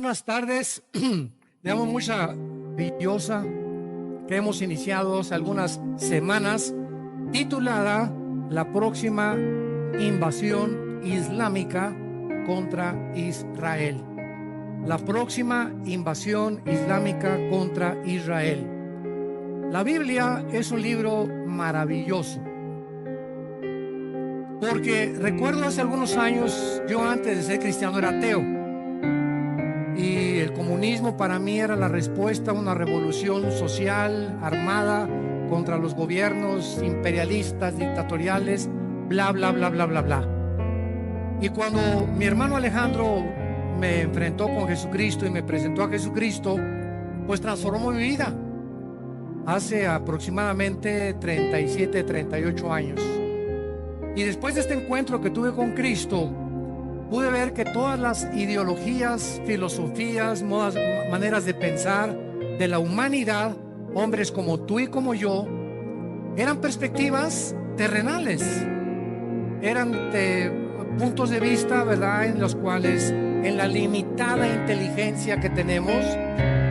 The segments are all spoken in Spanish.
Buenas tardes. Le damos mucha brillosa que hemos iniciado hace algunas semanas, titulada La próxima invasión islámica contra Israel. La próxima invasión islámica contra Israel. La Biblia es un libro maravilloso, porque recuerdo hace algunos años, yo antes de ser cristiano era ateo, y el comunismo para mí era la respuesta a una revolución social armada contra los gobiernos imperialistas, dictatoriales, bla, bla, bla, bla, bla, bla. Y cuando mi hermano Alejandro me enfrentó con Jesucristo y me presentó a Jesucristo, pues transformó mi vida hace aproximadamente 37, 38 años. Y después de este encuentro que tuve con Cristo, pude ver que todas las ideologías, filosofías, maneras de pensar de la humanidad, hombres como tú y como yo, eran perspectivas terrenales, eran puntos de vista, ¿verdad?, en los cuales, en la limitada inteligencia que tenemos,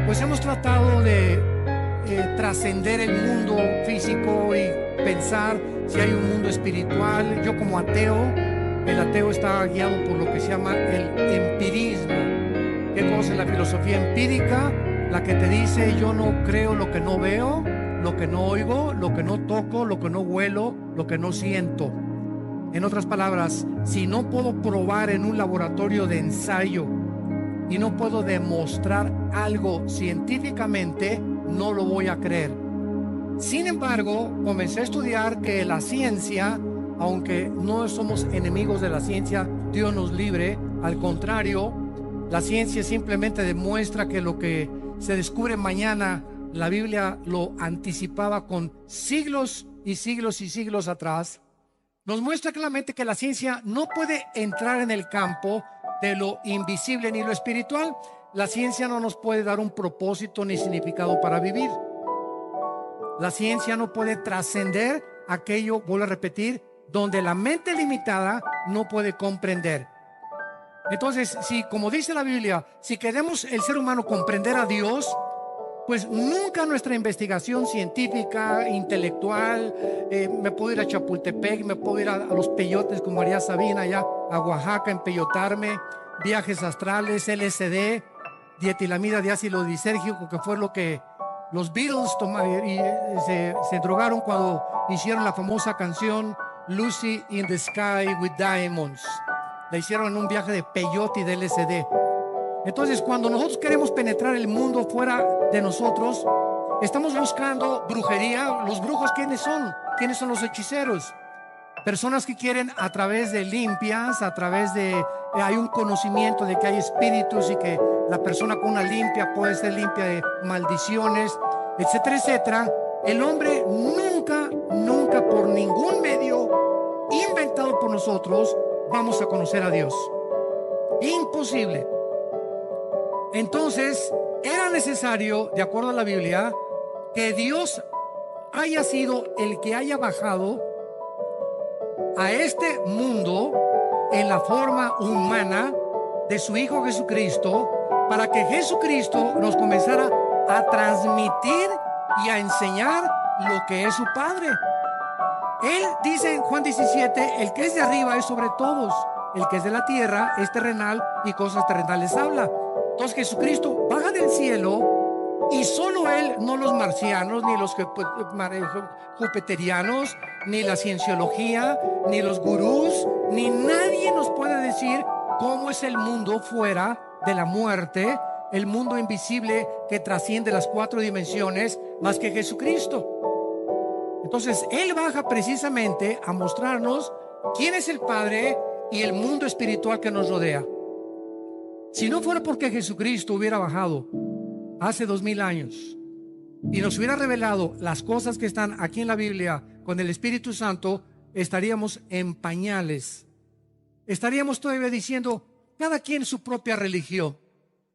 pues hemos tratado de trascender el mundo físico y pensar si hay un mundo espiritual. Yo como ateo, el ateo está guiado por lo que se llama el empirismo. ¿Qué cosa es la filosofía empírica? La que te dice: yo no creo lo que no veo, lo que no oigo, lo que no toco, lo que no huelo, lo que no siento. En otras palabras, si no puedo probar en un laboratorio de ensayo y no puedo demostrar algo científicamente, no lo voy a creer. Sin embargo, comencé a estudiar que la ciencia, aunque no somos enemigos de la ciencia, Dios nos libre, al contrario, la ciencia simplemente demuestra que lo que se descubre mañana, la Biblia lo anticipaba con siglos y siglos y siglos atrás. Nos muestra claramente que la ciencia no puede entrar en el campo de lo invisible ni lo espiritual. La ciencia no nos puede dar un propósito ni significado para vivir. La ciencia no puede trascender aquello, vuelvo a repetir, donde la mente limitada no puede comprender. Entonces, si, como dice la Biblia, si queremos el ser humano comprender a Dios, pues nunca nuestra investigación científica, intelectual, me puedo ir a Chapultepec, me puedo ir a los peyotes con María Sabina, allá a Oaxaca, empeyotarme, viajes astrales, LSD, dietilamida de ácido lisérgico, que fue lo que los Beatles se drogaron cuando hicieron la famosa canción Lucy in the Sky with Diamonds. La hicieron en un viaje de peyote y de LSD. Entonces, cuando nosotros queremos penetrar el mundo fuera de nosotros, estamos buscando brujería. Los brujos, ¿quiénes son? ¿Quiénes son los hechiceros? Personas que quieren, a través de limpias, a través de... hay un conocimiento de que hay espíritus y que la persona con una limpia puede ser limpia de maldiciones, etcétera, etcétera. El hombre nunca, nunca, por ningún medio inventado por nosotros, vamos a conocer a Dios. Imposible. Entonces, era necesario, de acuerdo a la Biblia, que Dios haya sido el que haya bajado a este mundo en la forma humana de su Hijo Jesucristo, para que Jesucristo nos comenzara a transmitir y a enseñar lo que es su Padre. Él dice en Juan 17: el que es de arriba es sobre todos, el que es de la tierra es terrenal y cosas terrenales habla. Entonces Jesucristo baja del cielo, y solo Él, no los marcianos, ni los jupiterianos, ni la cienciología, ni los gurús, ni nadie nos puede decir cómo es el mundo fuera de la muerte, el mundo invisible que trasciende las 4 dimensiones, más que Jesucristo. Entonces Él baja precisamente a mostrarnos quién es el Padre y el mundo espiritual que nos rodea. Si no fuera porque Jesucristo hubiera bajado hace 2000 años y nos hubiera revelado las cosas que están aquí en la Biblia con el Espíritu Santo, estaríamos en pañales. Estaríamos todavía diciendo: cada quien su propia religión.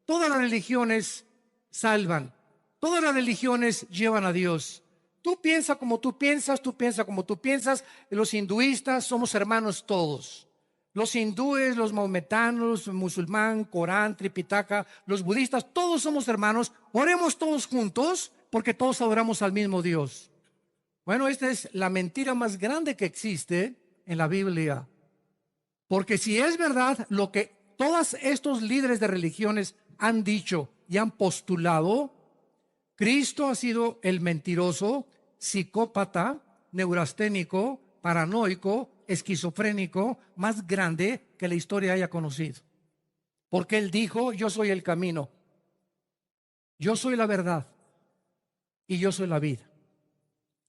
Todas las religiones salvan, todas las religiones llevan a Dios. Tú piensas como tú piensas, tú piensas como tú piensas. Los hinduistas somos hermanos todos. Los hindúes, los maometanos, los musulmán, Corán, Tripitaka, los budistas, todos somos hermanos. Oremos todos juntos porque todos adoramos al mismo Dios. Bueno, esta es la mentira más grande que existe en la Biblia. Porque si es verdad lo que todos estos líderes de religiones han dicho y han postulado, Cristo ha sido el mentiroso, psicópata, neurasténico, paranoico, esquizofrénico más grande que la historia haya conocido. Porque Él dijo: yo soy el camino, yo soy la verdad y yo soy la vida.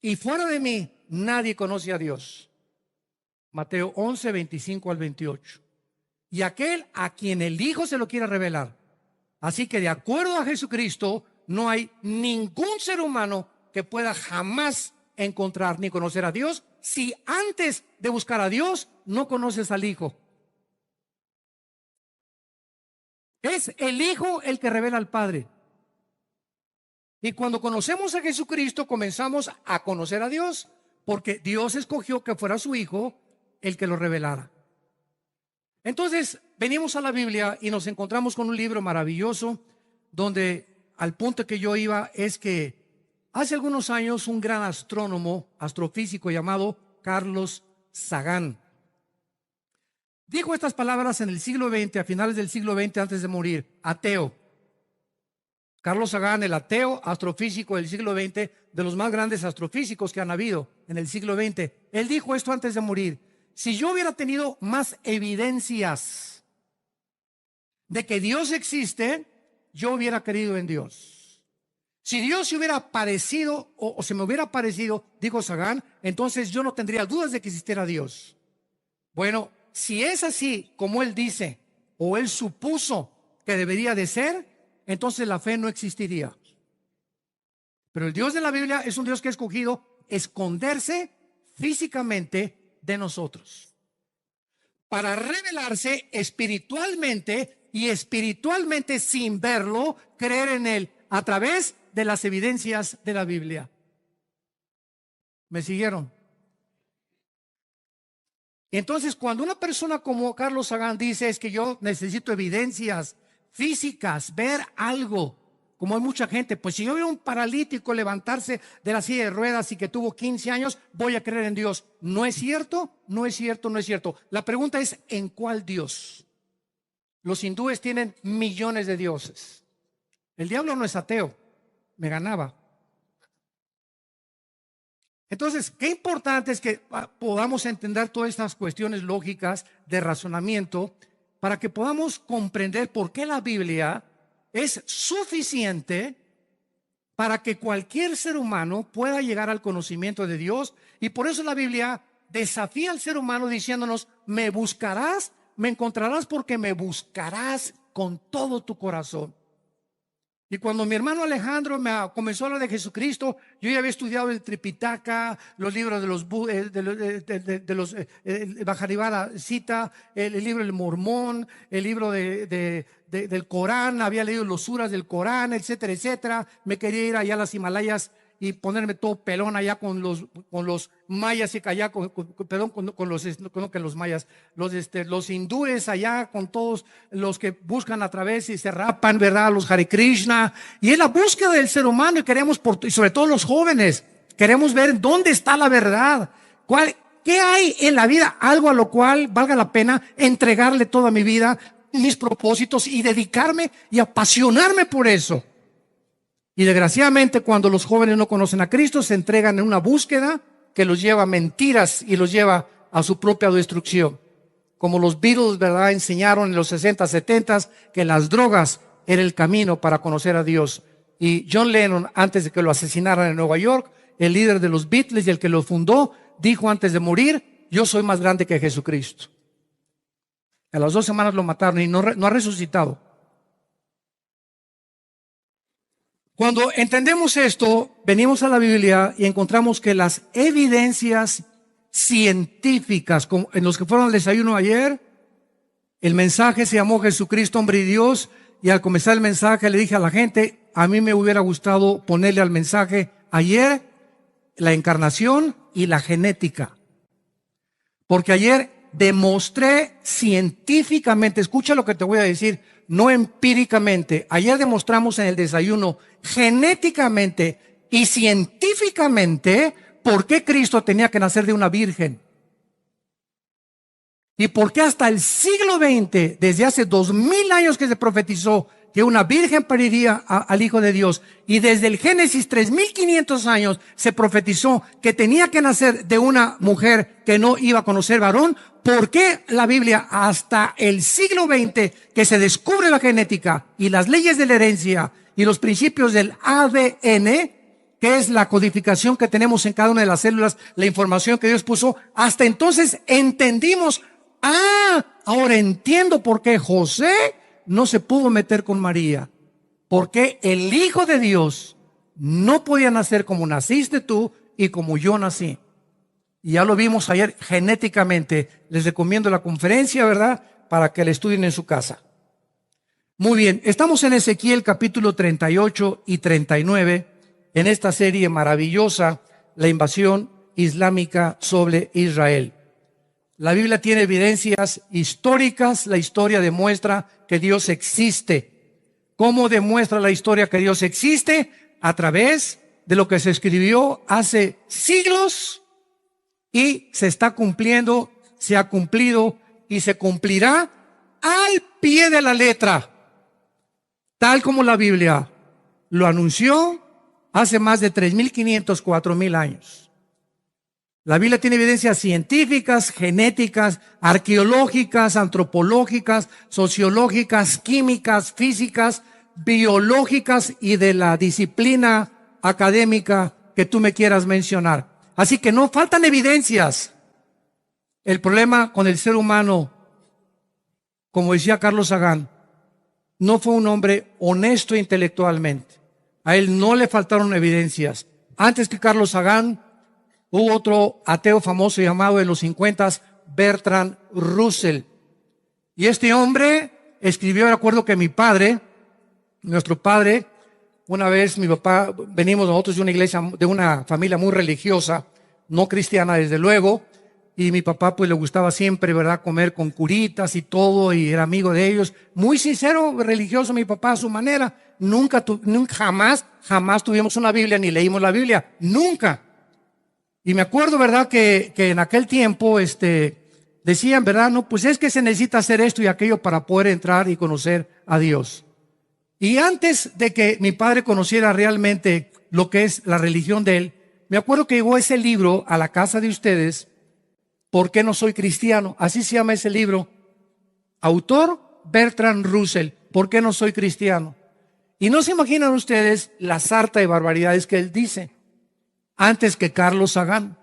Y fuera de mí nadie conoce a Dios. Mateo 11, 25 al 28. Y aquel a quien el Hijo se lo quiera revelar. Así que de acuerdo a Jesucristo, no hay ningún ser humano que pueda jamás encontrar ni conocer a Dios si antes de buscar a Dios no conoces al Hijo. Es el Hijo el que revela al Padre. Y cuando conocemos a Jesucristo, comenzamos a conocer a Dios, porque Dios escogió que fuera su Hijo el que lo revelara. Entonces venimos a la Biblia y nos encontramos con un libro maravilloso, donde al punto que yo iba es que hace algunos años un gran astrónomo, astrofísico llamado Carlos Sagan, dijo estas palabras en el siglo XX, a finales del siglo XX, antes de morir, ateo. Carlos Sagan, el ateo astrofísico del siglo XX, de los más grandes astrofísicos que han habido en el siglo XX, él dijo esto antes de morir: si yo hubiera tenido más evidencias de que Dios existe, yo hubiera creído en Dios. Si Dios se hubiera aparecido o se me hubiera aparecido, dijo Sagan, entonces yo no tendría dudas de que existiera Dios. Bueno, si es así como él dice o él supuso que debería de ser, entonces la fe no existiría. Pero el Dios de la Biblia es un Dios que ha escogido esconderse físicamente de nosotros para revelarse espiritualmente, y espiritualmente, sin verlo, creer en Él a través de las evidencias de la Biblia. ¿Me siguieron? Entonces, cuando una persona como Carlos Sagan dice: es que yo necesito evidencias físicas, ver algo, como hay mucha gente, pues si yo veo a un paralítico levantarse de la silla de ruedas y que tuvo 15 años, voy a creer en Dios. ¿No es cierto? No es cierto, no es cierto. La pregunta es: ¿en cuál Dios? Los hindúes tienen millones de dioses. El diablo no es ateo, me ganaba. Entonces, qué importante es que podamos entender todas estas cuestiones lógicas de razonamiento para que podamos comprender por qué la Biblia es suficiente para que cualquier ser humano pueda llegar al conocimiento de Dios. Y por eso la Biblia desafía al ser humano diciéndonos: me buscarás, me encontrarás, porque me buscarás con todo tu corazón. Y cuando mi hermano Alejandro me comenzó a hablar de Jesucristo, yo ya había estudiado el Tripitaka, los libros de los Bhajarivara Cita, el libro del Mormón, el libro del Corán, había leído los suras del Corán, etcétera, etcétera. Me quería ir allá a las Himalayas y ponerme todo pelón allá con los mayas y allá los hindúes allá, con todos los que buscan a través y se rapan, ¿verdad? Los Hare Krishna. Y es la búsqueda del ser humano, y queremos, y sobre todo los jóvenes, queremos ver dónde está la verdad. ¿Qué hay en la vida? Algo a lo cual valga la pena entregarle toda mi vida, mis propósitos, y dedicarme y apasionarme por eso. Y desgraciadamente, cuando los jóvenes no conocen a Cristo, se entregan en una búsqueda que los lleva a mentiras y los lleva a su propia destrucción. Como los Beatles, ¿verdad?, enseñaron en los 60, 70 que las drogas era el camino para conocer a Dios. Y John Lennon, antes de que lo asesinaran en Nueva York, el líder de los Beatles y el que lo fundó, dijo antes de morir: yo soy más grande que Jesucristo. A las 2 semanas lo mataron y no ha resucitado. Cuando entendemos esto, venimos a la Biblia y encontramos que las evidencias científicas, como en los que fueron al desayuno ayer, el mensaje se llamó Jesucristo, hombre y Dios, y al comenzar el mensaje le dije a la gente: a mí me hubiera gustado ponerle al mensaje ayer la encarnación y la genética, porque ayer demostré científicamente, escucha lo que te voy a decir, no empíricamente. Ayer demostramos en el desayuno genéticamente y científicamente por qué Cristo tenía que nacer de una virgen. Y por qué hasta el siglo XX, desde hace 2000 años que se profetizó que una virgen pariría al Hijo de Dios, y desde el Génesis 3500 años se profetizó que tenía que nacer de una mujer que no iba a conocer varón. ¿Por qué la Biblia hasta el siglo XX que se descubre la genética y las leyes de la herencia y los principios del ADN, que es la codificación que tenemos en cada una de las células, la información que Dios puso, hasta entonces entendimos, ahora entiendo por qué José no se pudo meter con María, porque el Hijo de Dios no podía nacer como naciste tú y como yo nací. Y ya lo vimos ayer genéticamente. Les recomiendo la conferencia, ¿verdad?, para que la estudien en su casa. Muy bien, estamos en Ezequiel capítulo 38 y 39, en esta serie maravillosa, la invasión islámica sobre Israel. La Biblia tiene evidencias históricas. La historia demuestra que Dios existe. ¿Cómo demuestra la historia que Dios existe? A través de lo que se escribió hace siglos y se está cumpliendo, se ha cumplido y se cumplirá al pie de la letra, tal como la Biblia lo anunció hace más de 3.500, 4.000 años. La Biblia tiene evidencias científicas, genéticas, arqueológicas, antropológicas, sociológicas, químicas, físicas, biológicas y de la disciplina académica que tú me quieras mencionar. Así que no faltan evidencias. El problema con el ser humano, como decía Carlos Sagan, no fue un hombre honesto intelectualmente. A él no le faltaron evidencias. Antes que Carlos Sagan, hubo otro ateo famoso llamado en los 50, Bertrand Russell. Y este hombre escribió, recuerdo que mi padre, nuestro padre, una vez mi papá, venimos nosotros de una iglesia, de una familia muy religiosa, no cristiana desde luego, y mi papá pues le gustaba siempre, ¿verdad?, comer con curitas y todo, y era amigo de ellos. Muy sincero, religioso mi papá a su manera. Nunca, jamás tuvimos una Biblia ni leímos la Biblia. Nunca. Y me acuerdo, ¿verdad?, que en aquel tiempo decían, ¿verdad?, no, pues es que se necesita hacer esto y aquello para poder entrar y conocer a Dios. Y antes de que mi padre conociera realmente lo que es la religión de él, me acuerdo que llegó ese libro a la casa de ustedes, ¿Por qué no soy cristiano? Así se llama ese libro. Autor Bertrand Russell, ¿Por qué no soy cristiano? Y no se imaginan ustedes la sarta de barbaridades que él dice, antes que Carlos Sagan.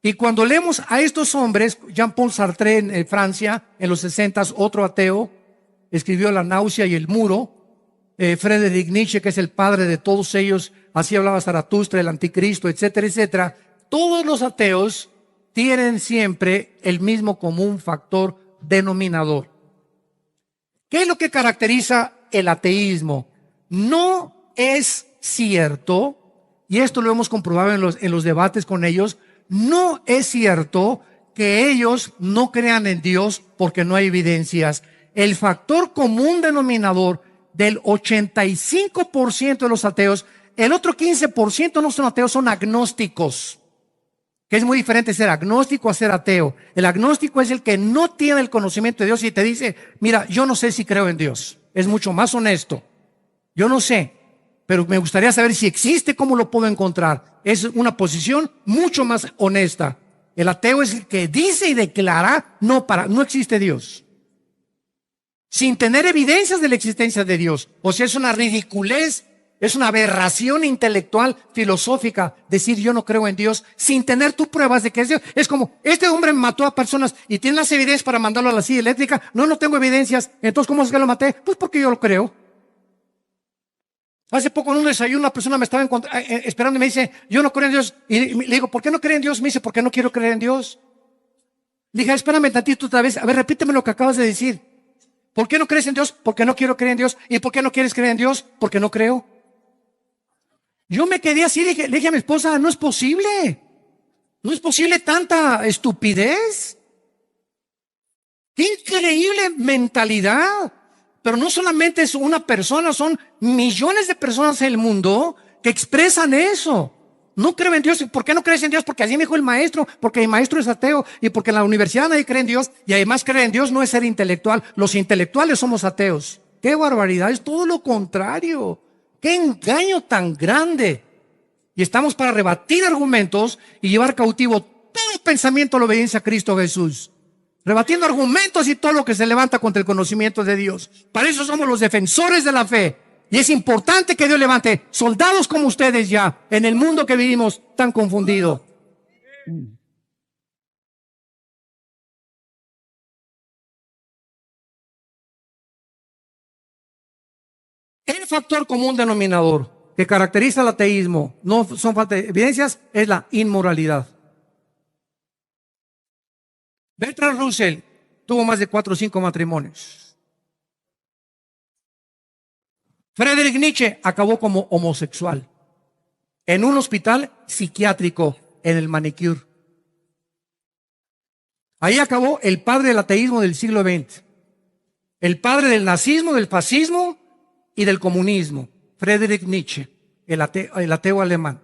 Y cuando leemos a estos hombres, Jean-Paul Sartre en Francia, en los 60, otro ateo, escribió La náusea y el muro. Friedrich Nietzsche, que es el padre de todos ellos, así hablaba Zaratustra, el anticristo, etcétera, etcétera. Todos los ateos tienen siempre el mismo común factor denominador. ¿Qué es lo que caracteriza el ateísmo? No es cierto, y esto lo hemos comprobado en los debates con ellos, no es cierto que ellos no crean en Dios porque no hay evidencias. El factor común denominador del 85% de los ateos, el otro 15% no son ateos, son agnósticos, que es muy diferente ser agnóstico a ser ateo. El agnóstico es el que no tiene el conocimiento de Dios y te dice, mira, yo no sé si creo en Dios. Es mucho más honesto. Yo no sé, pero me gustaría saber si existe, cómo lo puedo encontrar. Es una posición mucho más honesta. El ateo es el que dice y declara, no existe Dios, sin tener evidencias de la existencia de Dios. O sea, es una ridiculez, es una aberración intelectual, filosófica, decir yo no creo en Dios sin tener tú pruebas de que es Dios. Es como, este hombre mató a personas y tiene las evidencias para mandarlo a la silla eléctrica. No tengo evidencias. Entonces, ¿cómo es que lo maté? Pues porque yo lo creo. Hace poco en un desayuno una persona me estaba esperando y me dice, yo no creo en Dios. Y le digo, ¿por qué no cree en Dios? Me dice, ¿por qué no quiero creer en Dios? Le dije, espérame tantito otra vez. A ver, repíteme lo que acabas de decir. ¿Por qué no crees en Dios? Porque no quiero creer en Dios. ¿Y por qué no quieres creer en Dios? Porque no creo. Yo me quedé así, le dije a mi esposa, no es posible. No es posible tanta estupidez. ¡Qué increíble mentalidad! Pero no solamente es una persona, son millones de personas en el mundo que expresan eso. No creo en Dios. ¿Por qué no crees en Dios? Porque así me dijo el maestro, porque mi maestro es ateo y porque en la universidad nadie cree en Dios. Y además creer en Dios no es ser intelectual. Los intelectuales somos ateos. ¡Qué barbaridad! Es todo lo contrario. ¡Qué engaño tan grande! Y estamos para rebatir argumentos y llevar cautivo todo pensamiento a la obediencia a Cristo Jesús. Rebatiendo argumentos y todo lo que se levanta contra el conocimiento de Dios. Para eso somos los defensores de la fe. Y es importante que Dios levante soldados como ustedes ya en el mundo que vivimos tan confundido. El factor común denominador que caracteriza al ateísmo, no son falta de evidencias, es la inmoralidad. Bertrand Russell tuvo más de 4 o 5 matrimonios. Friedrich Nietzsche acabó como homosexual en un hospital psiquiátrico en el Manicure. Ahí acabó el padre del ateísmo del siglo XX, el padre del nazismo, del fascismo y del comunismo, Friedrich Nietzsche, el ateo alemán.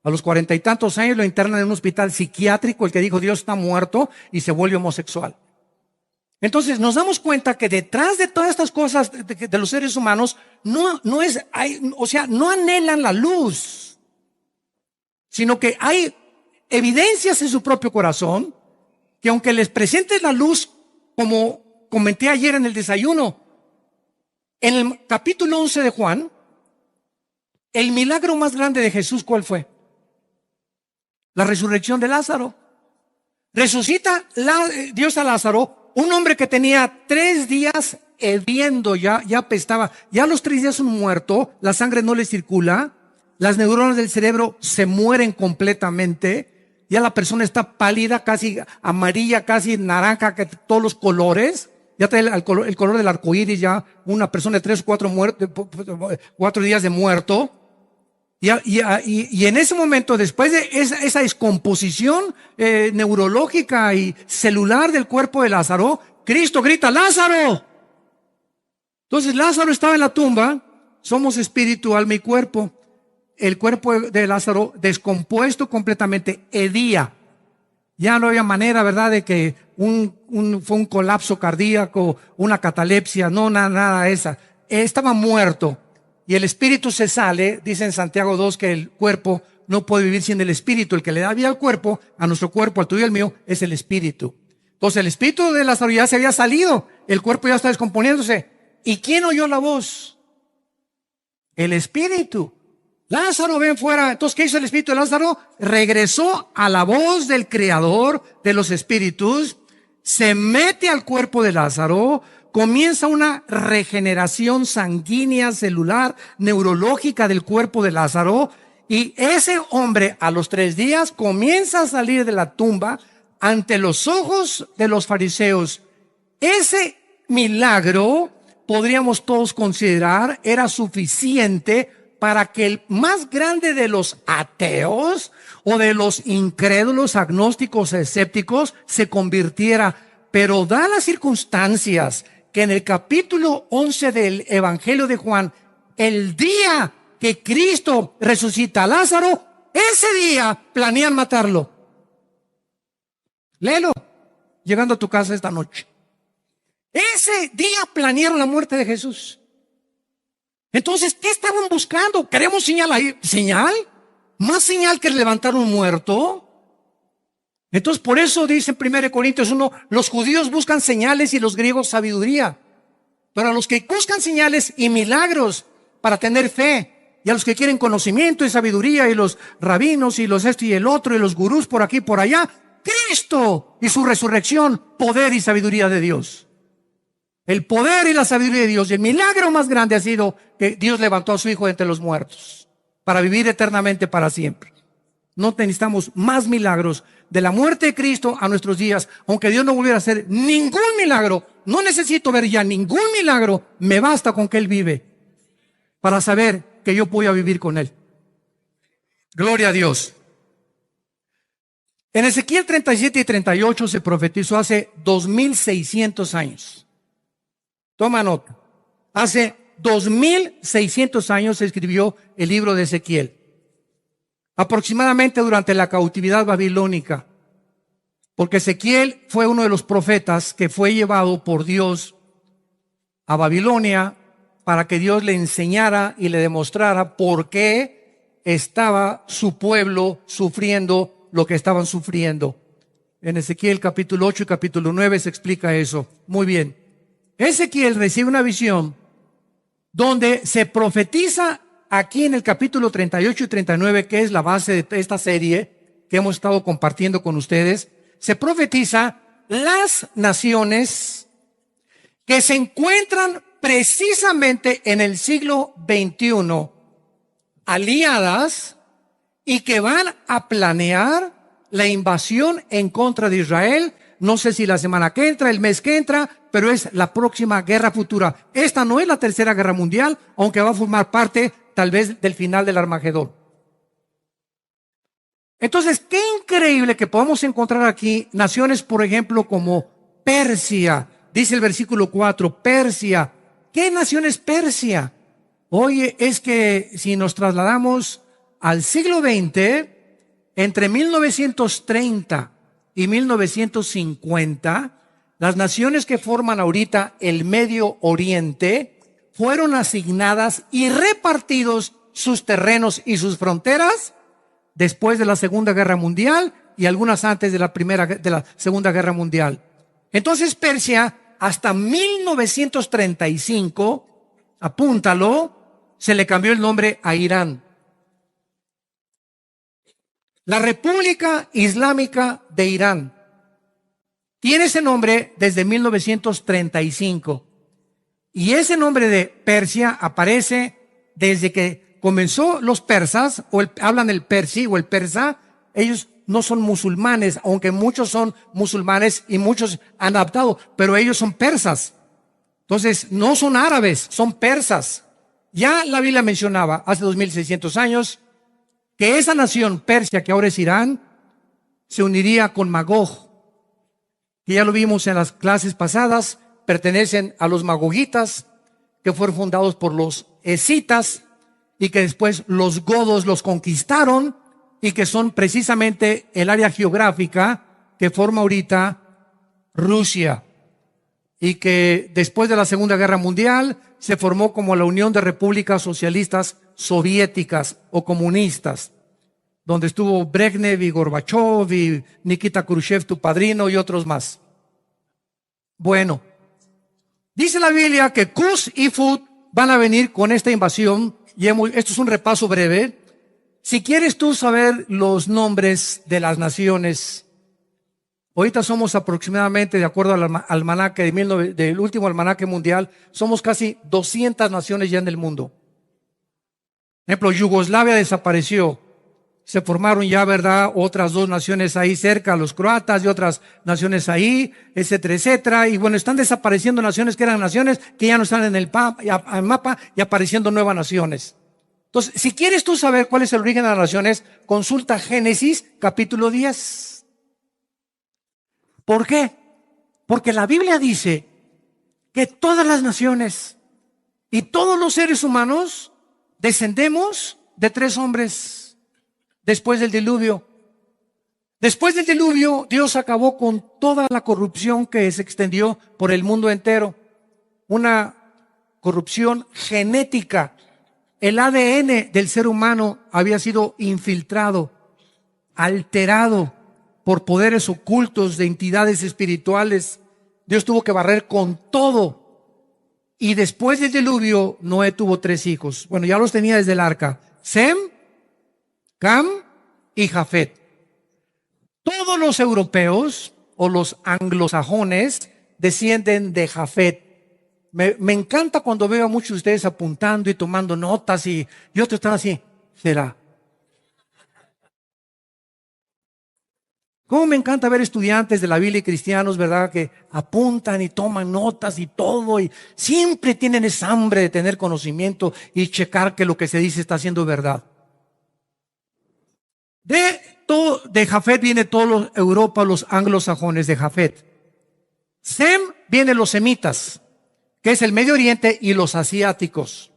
A los 40 y tantos años lo internan en un hospital psiquiátrico, el que dijo Dios está muerto, y se vuelve homosexual. Entonces nos damos cuenta que detrás de todas estas cosas de los seres humanos no anhelan la luz, sino que hay evidencias en su propio corazón que aunque les presentes la luz, como comenté ayer en el desayuno, en el capítulo 11 de Juan, el milagro más grande de Jesús, ¿cuál fue? La resurrección de Lázaro. Resucita Dios a Lázaro, un hombre que tenía 3 días hediondo, ya apestaba, ya a los 3 días un muerto, la sangre no le circula, las neuronas del cerebro se mueren completamente, ya la persona está pálida, casi amarilla, casi naranja, que todos los colores, ya trae el color del arcoíris, ya una persona de 3 o 4 días de muerto. Y en ese momento, después de esa descomposición neurológica y celular del cuerpo de Lázaro, Cristo grita, ¡Lázaro! Entonces Lázaro estaba en la tumba, somos espíritu, alma y cuerpo. El cuerpo de Lázaro descompuesto completamente, hedía. Ya no había manera, ¿verdad?, de que fue un colapso cardíaco, una catalepsia, no, nada de esa. Estaba muerto. Y el espíritu se sale, dice en Santiago 2 que el cuerpo no puede vivir sin el espíritu. El que le da vida al cuerpo, a nuestro cuerpo, al tuyo y al mío, es el espíritu. Entonces el espíritu de Lázaro ya se había salido, el cuerpo ya está descomponiéndose. ¿Y quién oyó la voz? El espíritu. Lázaro, ven fuera. Entonces, ¿qué hizo el espíritu de Lázaro? Regresó a la voz del creador de los espíritus, se mete al cuerpo de Lázaro, comienza una regeneración sanguínea, celular, neurológica del cuerpo de Lázaro, y ese hombre a los 3 días comienza a salir de la tumba ante los ojos de los fariseos. Ese milagro, podríamos todos considerar, era suficiente para que el más grande de los ateos o de los incrédulos, agnósticos, escépticos, se convirtiera. Pero da las circunstancias que en el capítulo 11 del Evangelio de Juan, el día que Cristo resucita a Lázaro, ese día planean matarlo. Léelo, llegando a tu casa esta noche. Ese día planearon la muerte de Jesús. Entonces, ¿qué estaban buscando? ¿Queremos señal ahí? ¿Señal? ¿Más señal que levantar un muerto? Entonces, por eso dice en 1 Corintios 1, los judíos buscan señales y los griegos sabiduría. Pero a los que buscan señales y milagros para tener fe, y a los que quieren conocimiento y sabiduría, y los rabinos, y los esto y el otro, y los gurús por aquí y por allá, Cristo y su resurrección, poder y sabiduría de Dios. El poder y la sabiduría de Dios. Y el milagro más grande ha sido que Dios levantó a su Hijo de entre los muertos para vivir eternamente para siempre. No necesitamos más milagros de la muerte de Cristo a nuestros días. Aunque Dios no volviera a hacer ningún milagro, no necesito ver ya ningún milagro. Me basta con que Él vive para saber que yo voy a vivir con Él. Gloria a Dios. En Ezequiel 37 y 38 se profetizó hace 2600 años. Toma nota. Hace 2600 años se escribió el libro de Ezequiel. Aproximadamente durante la cautividad babilónica. Porque Ezequiel fue uno de los profetas que fue llevado por Dios a Babilonia para que Dios le enseñara y le demostrara por qué estaba su pueblo sufriendo lo que estaban sufriendo. En Ezequiel capítulo 8 y capítulo 9 se explica eso. Muy bien. Ezequiel recibe una visión donde se profetiza aquí en el capítulo 38 y 39, que es la base de esta serie que hemos estado compartiendo con ustedes. Se profetiza las naciones que se encuentran precisamente en el siglo XXI aliadas y que van a planear la invasión en contra de Israel. No sé si la semana que entra, el mes que entra, pero es la próxima guerra futura. Esta no es la tercera guerra mundial, aunque va a formar parte tal vez del final del Armagedón. Entonces, qué increíble que podamos encontrar aquí naciones, por ejemplo, como Persia. Dice el versículo 4, Persia. ¿Qué nación es Persia? Oye, es que si nos trasladamos al siglo XX, entre 1930 y 1950, las naciones que forman ahorita el Medio Oriente fueron asignadas y repartidos sus terrenos y sus fronteras después de la Segunda Guerra Mundial y algunas antes de la Segunda Guerra Mundial. Entonces Persia, hasta 1935, apúntalo, se le cambió el nombre a Irán. La República Islámica de Irán tiene ese nombre desde 1935. Y ese nombre de Persia aparece desde que comenzó los persas, hablan el persí o el persa. Ellos no son musulmanes, aunque muchos son musulmanes y muchos han adaptado, pero ellos son persas. Entonces, no son árabes, son persas. Ya la Biblia mencionaba hace 2600 años que esa nación Persia, que ahora es Irán, se uniría con Magog, que ya lo vimos en las clases pasadas, pertenecen a los magogitas, que fueron fundados por los escitas, y que después los godos los conquistaron, y que son precisamente el área geográfica que forma ahorita Rusia, y que después de la Segunda Guerra Mundial se formó como la Unión de Repúblicas Socialistas Soviéticas o comunistas, donde estuvo Brezhnev y Gorbachev y Nikita Khrushchev, tu padrino, y otros más. Bueno, dice la Biblia que Cus y Fut van a venir con esta invasión, y esto es un repaso breve. Si quieres tú saber los nombres de las naciones, ahorita somos aproximadamente, de acuerdo al almanaque del último almanaque mundial, somos casi 200 naciones ya en el mundo. Por ejemplo, Yugoslavia desapareció. Se formaron ya, ¿verdad?, otras dos naciones ahí cerca, los croatas y otras naciones ahí, etcétera, etcétera. Y bueno, están desapareciendo naciones que eran naciones que ya no están en el mapa y apareciendo nuevas naciones. Entonces, si quieres tú saber cuál es el origen de las naciones, consulta Génesis capítulo 10. ¿Por qué? Porque la Biblia dice que todas las naciones y todos los seres humanos descendemos de 3 hombres después del diluvio. Después del diluvio, Dios acabó con toda la corrupción que se extendió por el mundo entero. Una corrupción genética. El ADN del ser humano había sido infiltrado, alterado por poderes ocultos de entidades espirituales. Dios tuvo que barrer con todo. Y después del diluvio, Noé tuvo 3 hijos. Bueno, ya los tenía desde el arca: Sem, Cam y Jafet. Todos los europeos o los anglosajones descienden de Jafet. Me encanta cuando veo a muchos de ustedes apuntando y tomando notas y otros están así. ¿Será? Cómo me encanta ver estudiantes de la Biblia y cristianos, ¿verdad?, que apuntan y toman notas y todo, y siempre tienen esa hambre de tener conocimiento y checar que lo que se dice está siendo verdad. De de Jafet viene toda Europa, los anglosajones de Jafet. Sem viene los semitas, que es el Medio Oriente y los asiáticos.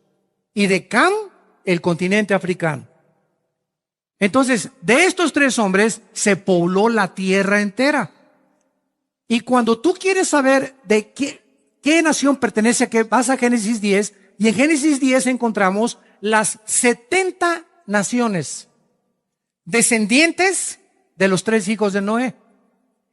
Y de Cam, el continente africano. Entonces, de estos tres hombres se pobló la tierra entera. Y cuando tú quieres saber de qué nación pertenece a qué, vas a Génesis 10, y en Génesis 10 encontramos las 70 naciones descendientes de los tres hijos de Noé.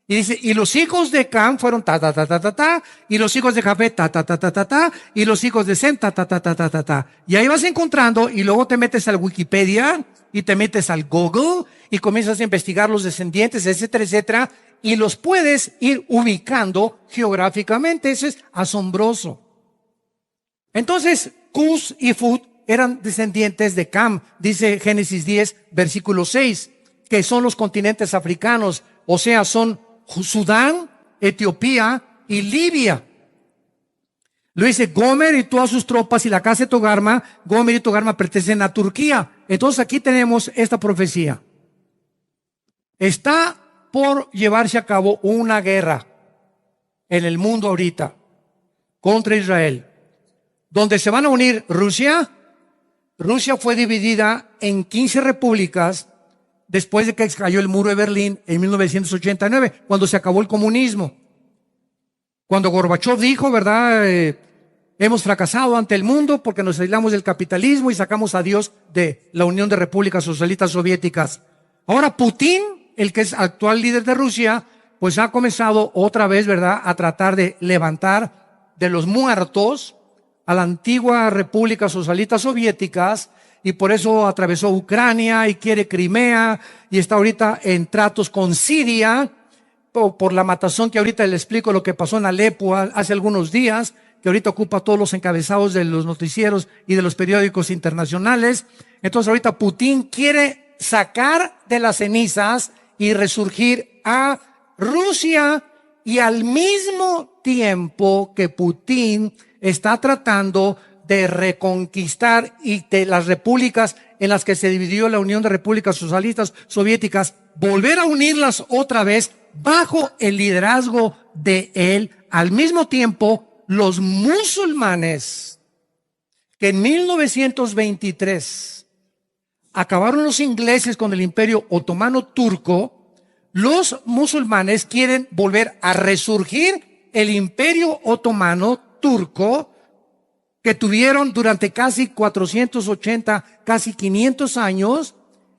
Y dice, y los hijos de Cam fueron ta, ta, ta, ta, ta, ta, y los hijos de Jafet, ta, ta, ta, ta, ta, ta, y los hijos de Sem, ta, ta, ta, ta, ta, ta, ta. Y ahí vas encontrando, y luego te metes al Wikipedia, y te metes al Google, y comienzas a investigar los descendientes, etcétera, etcétera, y los puedes ir ubicando geográficamente. Eso es asombroso. Entonces, Cus y Fut eran descendientes de Cam, dice Génesis 10, versículo 6, que son los continentes africanos, o sea, son Sudán, Etiopía y Libia. Lo dice Gomer y todas sus tropas y la casa de Togarma. Gomer y Togarma pertenecen a Turquía. Entonces aquí tenemos esta profecía. Está por llevarse a cabo una guerra en el mundo ahorita contra Israel, donde se van a unir Rusia. Rusia fue dividida en 15 repúblicas después de que cayó el muro de Berlín en 1989, cuando se acabó el comunismo. Cuando Gorbachev dijo, ¿verdad? Hemos fracasado ante el mundo porque nos aislamos del capitalismo y sacamos a Dios de la Unión de Repúblicas Socialistas Soviéticas. Ahora Putin, el que es actual líder de Rusia, pues ha comenzado otra vez, ¿verdad?, a tratar de levantar de los muertos a la antigua República Socialistas Soviéticas, y por eso atravesó Ucrania y quiere Crimea, y está ahorita en tratos con Siria por la matazón que ahorita le explico lo que pasó en Alepo hace algunos días, que ahorita ocupa todos los encabezados de los noticieros y de los periódicos internacionales. Entonces ahorita Putin quiere sacar de las cenizas y resurgir a Rusia, y al mismo tiempo que Putin está tratando de reconquistar y de las repúblicas en las que se dividió la Unión de Repúblicas Socialistas Soviéticas, volver a unirlas otra vez bajo el liderazgo de él. Al mismo tiempo, los musulmanes, que en 1923 acabaron los ingleses con el Imperio Otomano Turco, los musulmanes quieren volver a resurgir el Imperio Otomano Turco, que tuvieron durante casi 480, casi 500 años,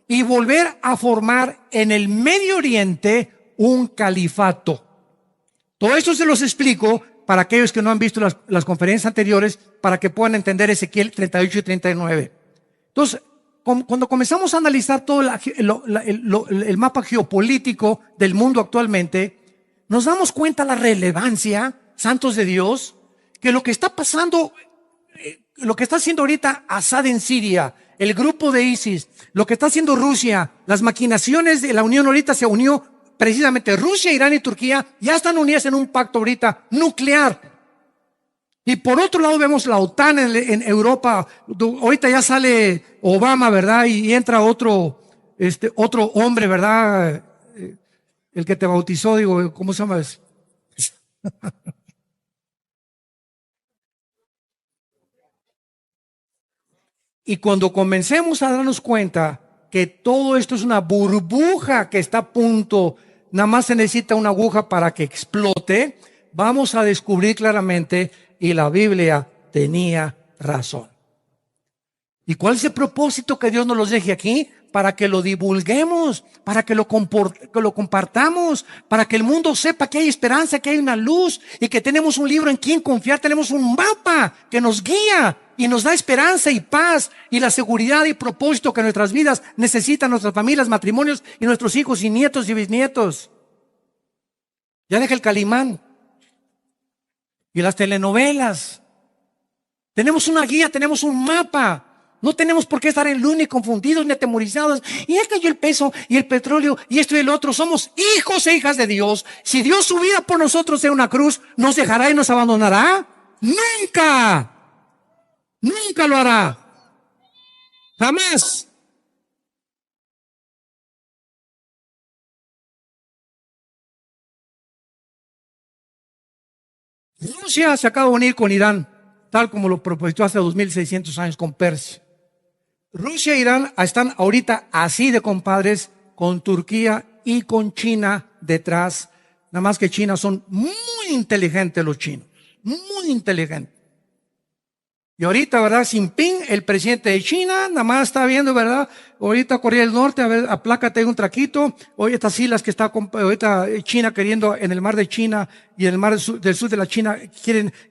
y volver a formar en el Medio Oriente un califato. Todo esto se los explico para aquellos que no han visto las conferencias anteriores, para que puedan entender Ezequiel 38 y 39. Entonces, cuando comenzamos a analizar todo el mapa geopolítico del mundo actualmente, nos damos cuenta la relevancia, santos de Dios, que lo que está pasando, lo que está haciendo ahorita Assad en Siria, el grupo de ISIS, lo que está haciendo Rusia, las maquinaciones de la Unión ahorita se unió precisamente Rusia, Irán y Turquía, ya están unidas en un pacto ahorita nuclear. Y por otro lado vemos la OTAN en Europa. Ahorita ya sale Obama, ¿verdad? Y entra otro hombre, ¿verdad? El que te bautizó, digo, ¿cómo se llama? Y cuando comencemos a darnos cuenta que todo esto es una burbuja que está a punto, nada más se necesita una aguja para que explote, vamos a descubrir claramente, y la Biblia tenía razón. ¿Y cuál es el propósito que Dios nos los deje aquí? Para que lo divulguemos, para que lo compartamos, para que el mundo sepa que hay esperanza, que hay una luz, y que tenemos un libro en quien confiar, tenemos un mapa que nos guía y nos da esperanza y paz y la seguridad y propósito que nuestras vidas necesitan, nuestras familias, matrimonios y nuestros hijos y nietos y bisnietos. Ya deja el Calimán y las telenovelas. Tenemos una guía, tenemos un mapa. No tenemos por qué estar en luna y confundidos ni atemorizados. Y ya cayó el peso y el petróleo y esto y el otro. Somos hijos e hijas de Dios. Si Dios su vida por nosotros en una cruz, ¿nos dejará y nos abandonará? ¡Nunca! Nunca lo hará. Jamás. Rusia se acaba de unir con Irán, tal como lo propuso hace 2600 años con Persia. Rusia e Irán están ahorita así de compadres con Turquía y con China detrás. Nada más que China son muy inteligentes los chinos, muy inteligentes. Y ahorita, ¿verdad? Xi Jinping, el presidente de China, nada más está viendo, ¿verdad? Ahorita Corea del Norte, a ver, aplácate un traquito. Oye, estas islas que está ahorita China queriendo en el mar de China y en el mar del sur de la China,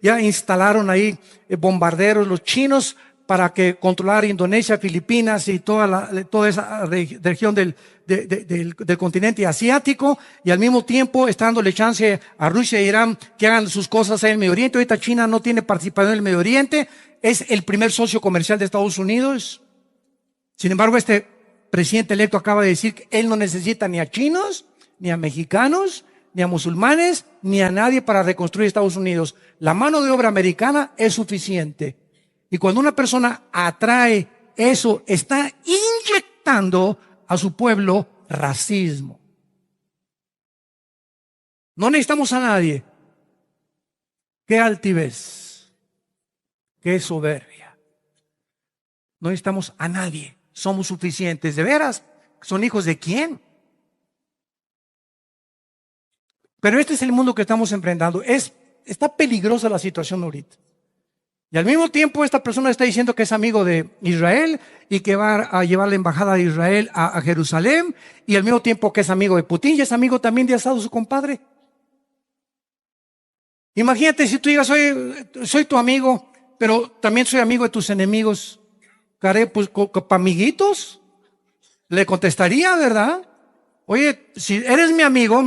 ya instalaron ahí bombarderos los chinos para que controlar Indonesia, Filipinas y toda esa región del continente asiático, y al mismo tiempo está dándole chance a Rusia e Irán que hagan sus cosas en el Medio Oriente. Ahorita China no tiene participación en el Medio Oriente, es el primer socio comercial de Estados Unidos. Sin embargo, este presidente electo acaba de decir que él no necesita ni a chinos, ni a mexicanos, ni a musulmanes, ni a nadie para reconstruir Estados Unidos. La mano de obra americana es suficiente. Y cuando una persona atrae eso, está inyectando a su pueblo racismo. No necesitamos a nadie. Qué altivez, qué soberbia. No necesitamos a nadie. Somos suficientes. ¿De veras? ¿Son hijos de quién? Pero este es el mundo que estamos enfrentando. Está peligrosa la situación ahorita. Y al mismo tiempo esta persona está diciendo que es amigo de Israel y que va a llevar la embajada de Israel a Jerusalén, y al mismo tiempo que es amigo de Putin y es amigo también de Assad, su compadre. Imagínate si tú digas, soy tu amigo, pero también soy amigo de tus enemigos. Care, pues, ¿pa' amiguitos? Le contestaría, ¿verdad? Oye, si eres mi amigo,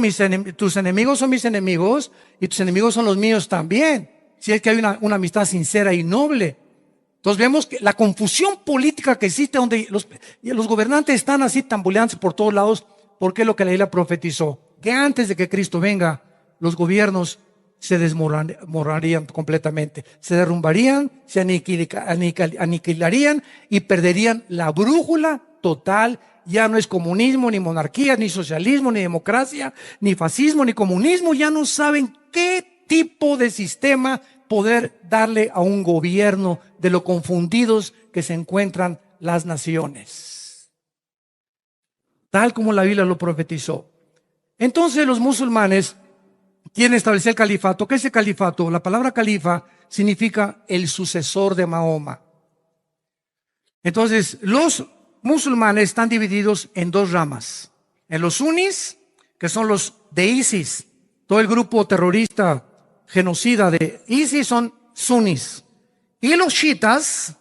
tus enemigos son mis enemigos y tus enemigos son los míos también. Si es que hay una amistad sincera y noble. Entonces vemos que la confusión política que existe, donde los gobernantes están así tambuleándose por todos lados, porque es lo que la Biblia profetizó, que antes de que Cristo venga, los gobiernos se desmoronarían completamente, se derrumbarían, se aniquilarían y perderían la brújula total. Ya no es comunismo, ni monarquía, ni socialismo, ni democracia, ni fascismo, ni comunismo. Ya no saben qué tipo de sistema poder darle a un gobierno, de lo confundidos que se encuentran las naciones, tal como la Biblia lo profetizó. Entonces los musulmanes quieren establecer el califato. ¿Qué es el califato? La palabra califa significa el sucesor de Mahoma. Entonces los musulmanes están divididos en dos ramas: en los sunnis, que son los de ISIS. Todo el grupo terrorista genocida de ISIS son sunnis, y los chiitas,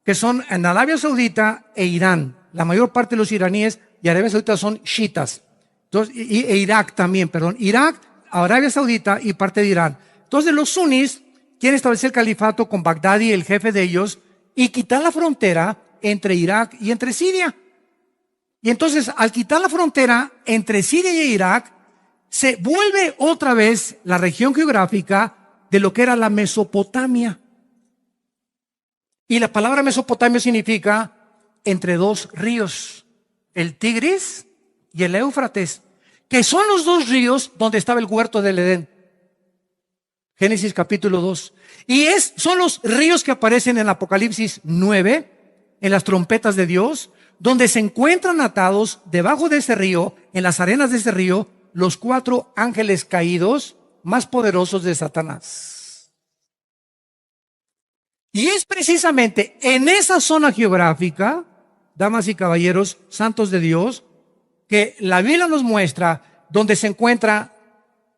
que son en Arabia Saudita e Irán. La mayor parte de los iraníes y Arabia Saudita son chiitas. Entonces, e Irak también, perdón. Irak, Arabia Saudita y parte de Irán. Entonces los sunnis quieren establecer el califato con Bagdadi, el jefe de ellos, y quitar la frontera entre Irak y entre Siria. Y entonces, al quitar la frontera entre Siria y Irak, se vuelve otra vez la región geográfica de lo que era la Mesopotamia. Y la palabra Mesopotamia significa entre dos ríos, el Tigris y el Éufrates, que son los dos ríos donde estaba el huerto del Edén. Génesis capítulo 2. Y son los ríos que aparecen en Apocalipsis 9, en las trompetas de Dios, donde se encuentran atados debajo de ese río, en las arenas de ese río, los 4 ángeles caídos más poderosos de Satanás. Y es precisamente en esa zona geográfica, damas y caballeros, santos de Dios, que la Biblia nos muestra donde se encuentra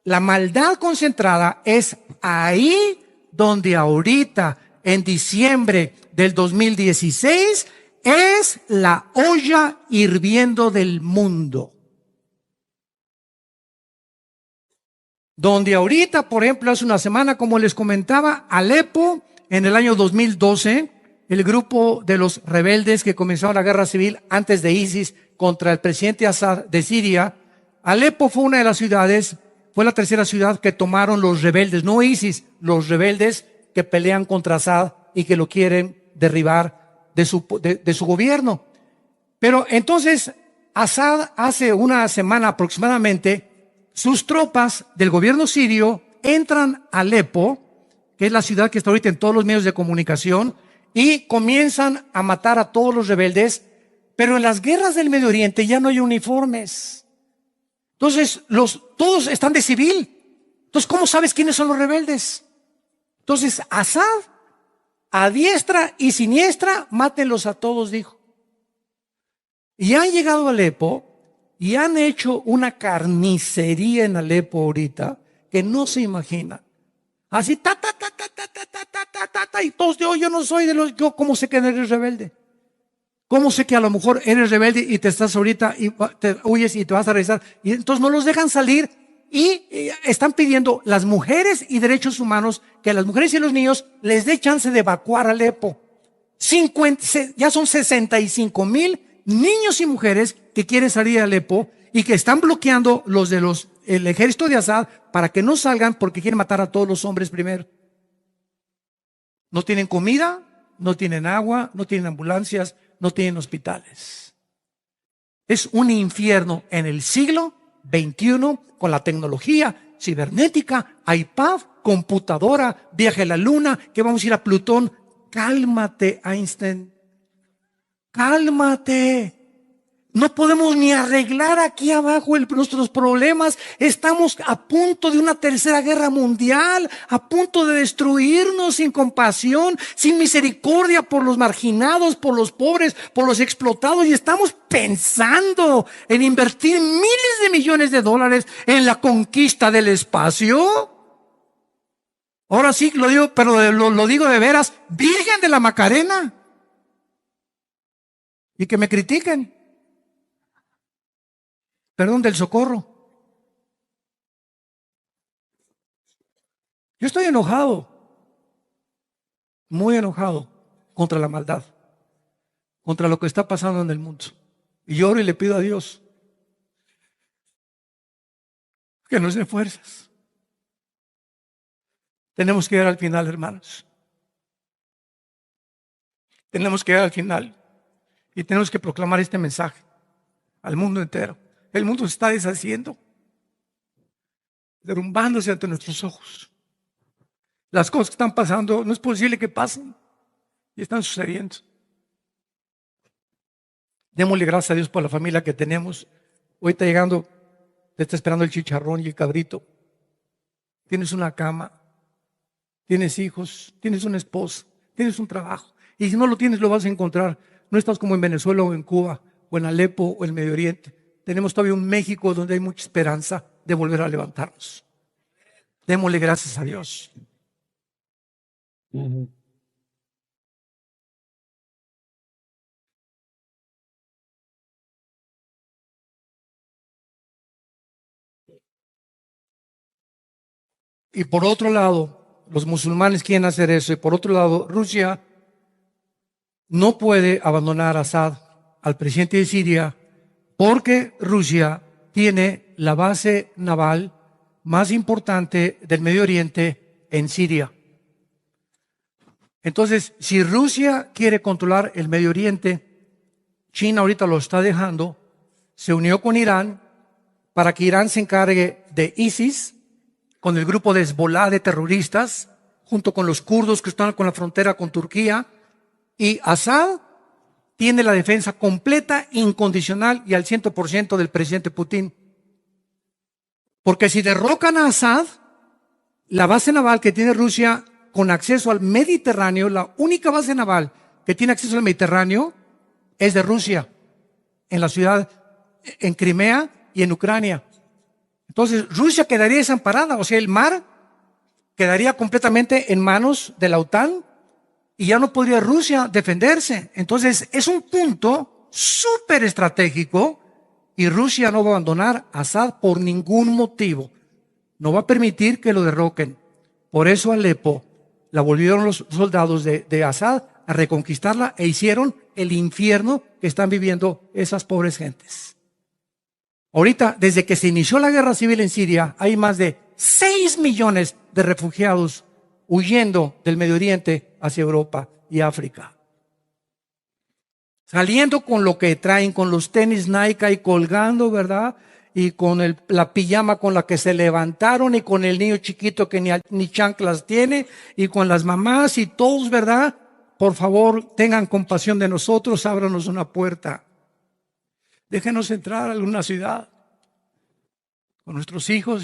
la maldad concentrada. Es ahí donde ahorita, en diciembre del 2016, es la olla hirviendo del mundo. Donde ahorita, por ejemplo, hace una semana, como les comentaba, Alepo, en el año 2012, el grupo de los rebeldes que comenzaron la guerra civil antes de ISIS contra el presidente Assad de Siria, Alepo fue una de las ciudades, fue la tercera ciudad que tomaron los rebeldes, no ISIS, los rebeldes que pelean contra Assad y que lo quieren derribar de su gobierno. Pero entonces, Assad hace una semana aproximadamente, sus tropas del gobierno sirio entran a Alepo que es la ciudad que está ahorita en todos los medios de comunicación, y comienzan a matar a todos los rebeldes, pero en las guerras del Medio Oriente ya no hay uniformes. Entonces, todos están de civil. Entonces, ¿cómo sabes quiénes son los rebeldes? Entonces, Asad, a diestra y siniestra, mátenlos a todos, dijo. Y han llegado a Alepo y han hecho una carnicería en Alepo ahorita que no se imaginan. Así, y todos, yo no soy de los, yo, ¿cómo sé que eres rebelde? ¿Cómo sé que a lo mejor eres rebelde y te estás ahorita y te huyes y te vas a regresar? Y entonces no los dejan salir y están pidiendo las mujeres y derechos humanos que a las mujeres y a los niños les dé chance de evacuar Alepo. Ya son 65,000 niños y mujeres que quieren salir de Alepo y que están bloqueando el ejército de Asad para que no salgan porque quieren matar a todos los hombres primero. No tienen comida, no tienen agua, no tienen ambulancias, no tienen hospitales. Es un infierno en el siglo XXI con la tecnología cibernética, iPad, computadora, viaje a la luna, que vamos a ir a Plutón. Cálmate, Einstein. Cálmate. No podemos ni arreglar aquí abajo nuestros problemas. Estamos a punto de una tercera guerra mundial, a punto de destruirnos sin compasión, sin misericordia por los marginados, por los pobres, por los explotados. Y estamos pensando en invertir miles de millones de dólares en la conquista del espacio. Ahora sí lo digo, pero lo digo de veras, Virgen de la Macarena. Y que me critiquen. Perdón, del Socorro. Yo estoy enojado, muy enojado contra la maldad, contra lo que está pasando en el mundo. Y lloro y le pido a Dios que nos dé fuerzas. Tenemos que llegar al final, hermanos. Tenemos que llegar al final y tenemos que proclamar este mensaje al mundo entero. El mundo se está deshaciendo, derrumbándose ante nuestros ojos. Las cosas que están pasando no es posible que pasen y están sucediendo. Démosle gracias a Dios por la familia que tenemos. Hoy está llegando, te está esperando el chicharrón y el cabrito. Tienes una cama, tienes hijos, tienes una esposa, tienes un trabajo. Y si no lo tienes, lo vas a encontrar. No estás como en Venezuela o en Cuba o en Alepo o en Medio Oriente. Tenemos todavía un México donde hay mucha esperanza de volver a levantarnos. Démosle gracias a Dios. Y por otro lado, los musulmanes quieren hacer eso. Y por otro lado, Rusia no puede abandonar a Assad, al presidente de Siria, porque Rusia tiene la base naval más importante del Medio Oriente en Siria. Entonces, si Rusia quiere controlar el Medio Oriente, China ahorita lo está dejando, se unió con Irán para que Irán se encargue de ISIS, con el grupo de Hezbollah de terroristas, junto con los kurdos que están con la frontera con Turquía, y Assad tiene la defensa completa, incondicional y al 100% del presidente Putin. Porque si derrocan a Assad, la base naval que tiene Rusia con acceso al Mediterráneo, la única base naval que tiene acceso al Mediterráneo es de Rusia, en la ciudad, en Crimea y en Ucrania. Entonces Rusia quedaría desamparada, o sea, el mar quedaría completamente en manos de la OTAN y ya no podría Rusia defenderse. Entonces es un punto súper estratégico y Rusia no va a abandonar a Assad por ningún motivo. No va a permitir que lo derroquen. Por eso Alepo la volvieron los soldados de Assad a reconquistarla e hicieron el infierno que están viviendo esas pobres gentes. Ahorita, desde que se inició la guerra civil en Siria, hay más de 6 millones de refugiados huyendo del Medio Oriente hacia Europa y África. Saliendo con lo que traen, con los tenis Nike y colgando, ¿verdad? y con la pijama con la que se levantaron, y con el niño chiquito que ni chanclas tiene, y con las mamás y todos, ¿verdad? Por favor, tengan compasión de nosotros, ábranos una puerta. Déjenos entrar a alguna ciudad con nuestros hijos.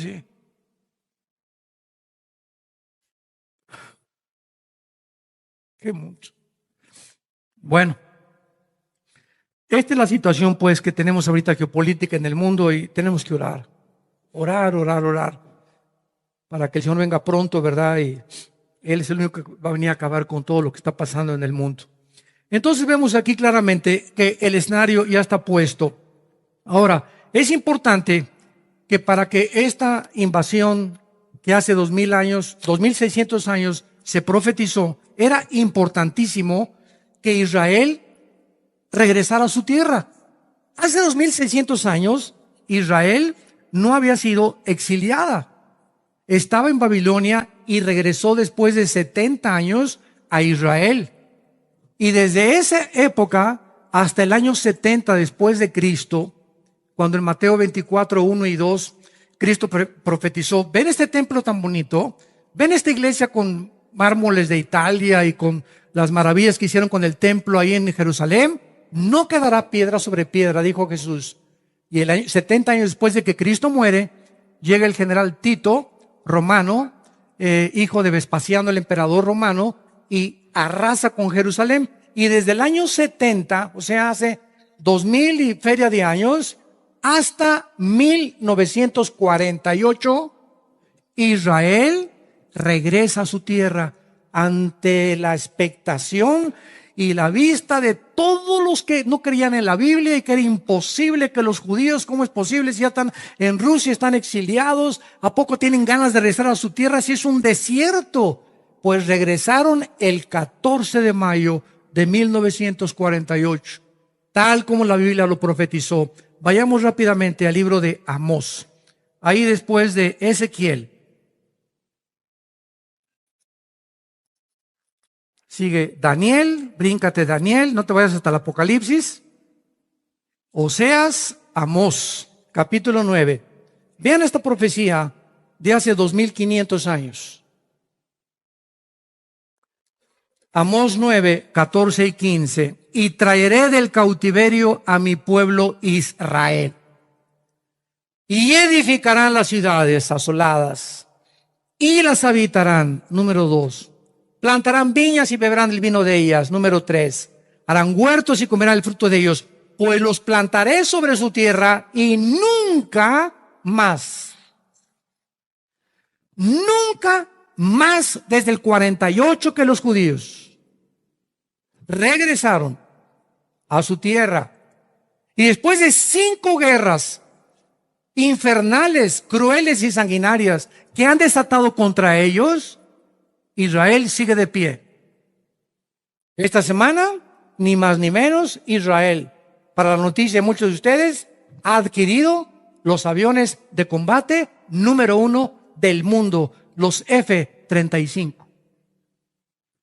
Qué mucho. Bueno, esta es la situación pues que tenemos ahorita geopolítica en el mundo, y tenemos que orar, para que el Señor venga pronto, ¿verdad? Y Él es el único que va a venir a acabar con todo lo que está pasando en el mundo. Entonces vemos aquí claramente que el escenario ya está puesto. Ahora, es importante que para que esta invasión que hace 2000 años, 2600 años se profetizó, era importantísimo que Israel regresara a su tierra. Hace 2600 años, Israel no había sido exiliada. Estaba en Babilonia y regresó después de 70 años a Israel. Y desde esa época hasta el año 70 después de Cristo, cuando en Mateo 24, 1 y 2, Cristo profetizó: ven este templo tan bonito, ven esta iglesia con mármoles de Italia y con las maravillas que hicieron con el templo ahí en Jerusalén. No quedará piedra sobre piedra, dijo Jesús. Y 70 años después de que Cristo muere, llega el general Tito, romano, hijo de Vespasiano, el emperador romano, y arrasa con Jerusalén. Y desde el año 70, o sea, hace 2000 y feria de años, hasta 1948, Israel regresa a su tierra ante la expectación y la vista de todos los que no creían en la Biblia, y que era imposible que los judíos, ¿cómo es posible si ya están en Rusia, están exiliados? ¿A poco tienen ganas de regresar a su tierra si es un desierto? Pues regresaron el 14 de mayo de 1948, tal como la Biblia lo profetizó. Vayamos rápidamente al libro de Amós, ahí después de Ezequiel. Sigue Daniel, bríncate Daniel, no te vayas hasta el Apocalipsis. Oseas, Amós, capítulo 9. Vean esta profecía de hace 2500 años. Amós 9, 14 y 15. Y traeré del cautiverio a mi pueblo Israel, y edificarán las ciudades asoladas, y las habitarán. Número 2. Plantarán viñas y beberán el vino de ellas. Número 3. Harán huertos y comerán el fruto de ellos, pues los plantaré sobre su tierra, y nunca más, desde el 48 que los judíos regresaron a su tierra, y después de 5 guerras infernales, crueles y sanguinarias que han desatado contra ellos, Israel sigue de pie. Esta semana, ni más ni menos, Israel, para la noticia de muchos de ustedes, ha adquirido los aviones de combate número 1 del mundo, los F-35.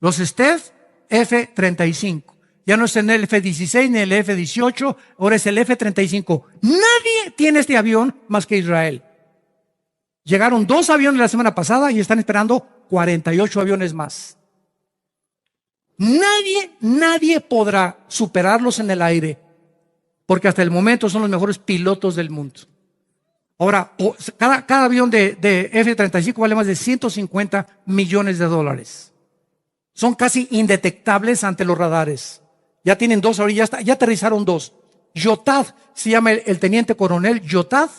Los Stealth F-35. Ya no es el F-16 ni el F-18, ahora es el F-35. Nadie tiene este avión más que Israel. Llegaron 2 aviones la semana pasada y están esperando 48 aviones más. Nadie podrá superarlos en el aire, porque hasta el momento son los mejores pilotos del mundo. Ahora, cada avión de F-35 vale más de $150 millones. Son casi indetectables ante los radares. Ya tienen 2 ahorita, ya aterrizaron 2. Yotad, se llama el teniente coronel Yotad,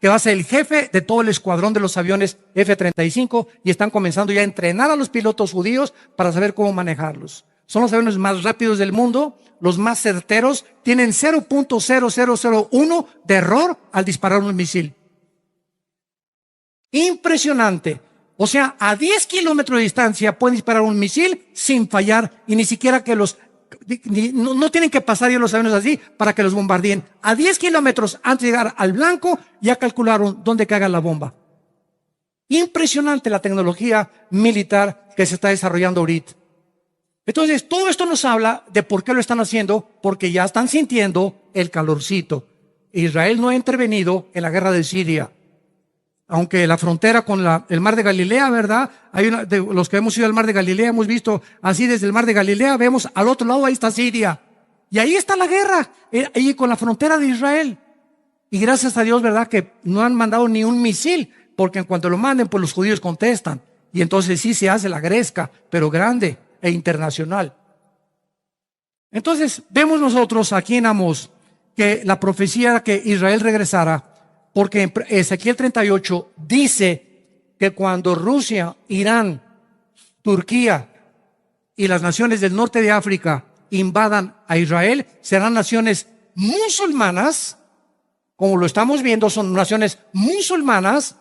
que va a ser el jefe de todo el escuadrón de los aviones F-35, y están comenzando ya a entrenar a los pilotos judíos para saber cómo manejarlos. Son los aviones más rápidos del mundo, los más certeros, tienen 0.0001 de error al disparar un misil. Impresionante. O sea, a 10 kilómetros de distancia pueden disparar un misil sin fallar, y ni siquiera que no tienen que pasar ya los aviones así para que los bombardeen. A 10 kilómetros antes de llegar al blanco, ya calcularon dónde caga la bomba. Impresionante la tecnología militar que se está desarrollando ahorita. Entonces, todo esto nos habla de por qué lo están haciendo, porque ya están sintiendo el calorcito. Israel no ha intervenido en la guerra de Siria. Aunque la frontera con el mar de Galilea, ¿verdad? De los que hemos ido al mar de Galilea, hemos visto así desde el mar de Galilea, vemos al otro lado, ahí está Siria. Y ahí está la guerra, ahí con la frontera de Israel. Y gracias a Dios, ¿verdad? Que no han mandado ni un misil, porque en cuanto lo manden, pues los judíos contestan. Y entonces sí se hace la gresca, pero grande e internacional. Entonces, vemos nosotros aquí en Amós que la profecía era que Israel regresara, porque en Ezequiel 38 dice que cuando Rusia, Irán, Turquía y las naciones del norte de África invadan a Israel, serán naciones musulmanas, como lo estamos viendo, son naciones musulmanas,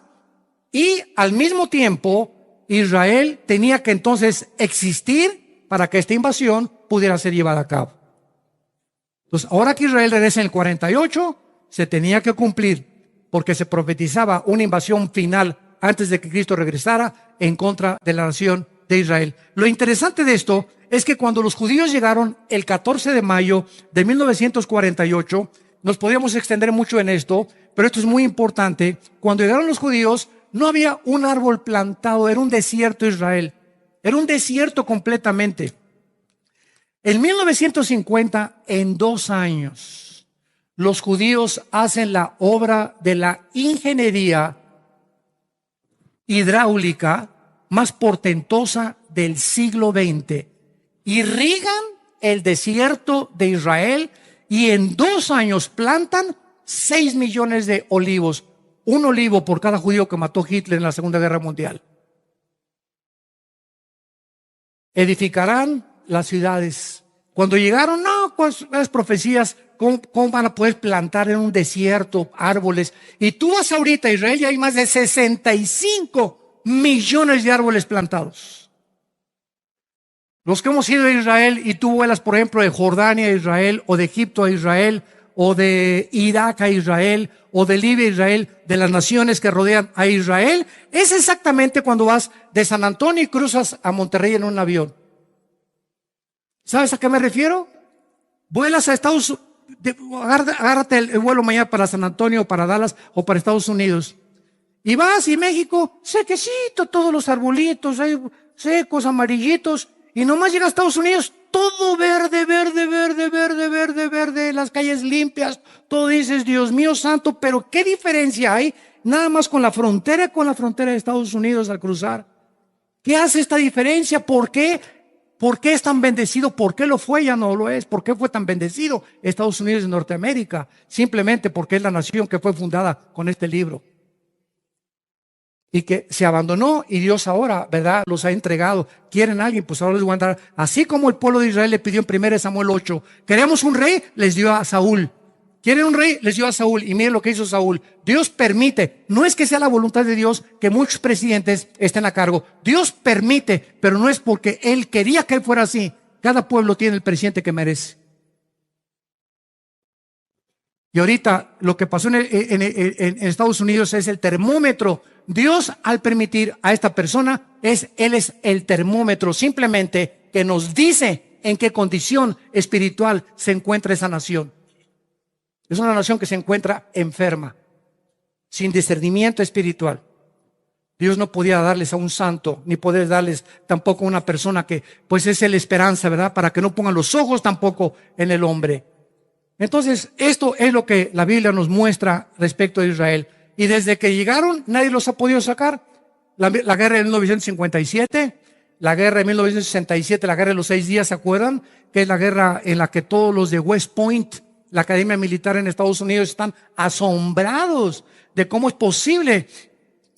y al mismo tiempo Israel tenía que entonces existir para que esta invasión pudiera ser llevada a cabo. Entonces, ahora que Israel regresa en el 48, se tenía que cumplir, porque se profetizaba una invasión final antes de que Cristo regresara en contra de la nación de Israel. Lo interesante de esto es que cuando los judíos llegaron el 14 de mayo de 1948, nos podíamos extender mucho en esto, pero esto es muy importante. Cuando llegaron los judíos, no había un árbol plantado, era un desierto Israel. Era un desierto completamente. En 1950, en 2 años, los judíos hacen la obra de la ingeniería hidráulica más portentosa del siglo XX. Irrigan el desierto de Israel y en 2 años plantan 6 millones de olivos. Un olivo por cada judío que mató Hitler en la Segunda Guerra Mundial. Edificarán las ciudades. Cuando llegaron, no, pues las profecías, ¿cómo van a poder plantar en un desierto árboles? Y tú vas ahorita a Israel y hay más de 65 millones de árboles plantados. Los que hemos ido a Israel y tú vuelas, por ejemplo, de Jordania a Israel, o de Egipto a Israel, o de Irak a Israel, o de Libia a Israel, de las naciones que rodean a Israel, es exactamente cuando vas de San Antonio y cruzas a Monterrey en un avión. ¿Sabes a qué me refiero? Vuelas a Estados Unidos, agárrate el vuelo mañana para San Antonio, para Dallas o para Estados Unidos. Y vas y México, sequecito, todos los arbolitos, ahí secos, amarillitos. Y nomás llega a Estados Unidos, todo verde, verde, verde, verde, verde, verde, las calles limpias, todo dices, Dios mío santo, pero ¿qué diferencia hay? Nada más con la frontera de Estados Unidos al cruzar. ¿Qué hace esta diferencia? ¿Por qué? ¿Por qué es tan bendecido? ¿Por qué lo fue? Ya no lo es. ¿Por qué fue tan bendecido Estados Unidos de Norteamérica? Simplemente porque es la nación que fue fundada con este libro. Y que se abandonó y Dios ahora, ¿verdad?, los ha entregado. ¿Quieren a alguien? Pues ahora les voy a dar. Así como el pueblo de Israel le pidió en 1 Samuel 8. ¿Queremos un rey? Les dio a Saúl. ¿Quieren un rey? Les dio a Saúl. Y miren lo que hizo Saúl. Dios permite. No es que sea la voluntad de Dios que muchos presidentes estén a cargo. Dios permite, pero no es porque Él quería que fuera así. Cada pueblo tiene el presidente que merece. Y ahorita lo que pasó en Estados Unidos es el termómetro. Dios, al permitir a esta persona, Él es el termómetro simplemente que nos dice en qué condición espiritual se encuentra esa nación. Es una nación que se encuentra enferma, sin discernimiento espiritual. Dios no podía darles a un santo, ni poder darles tampoco a una persona que pues es la esperanza, ¿verdad? Para que no pongan los ojos tampoco en el hombre. Entonces, esto es lo que la Biblia nos muestra respecto a Israel. Y desde que llegaron, nadie los ha podido sacar. La guerra de 1957, la guerra de 1967, la guerra de los 6 días, ¿se acuerdan? Que es la guerra en la que todos los de West Point, la academia militar en Estados Unidos, están asombrados de cómo es posible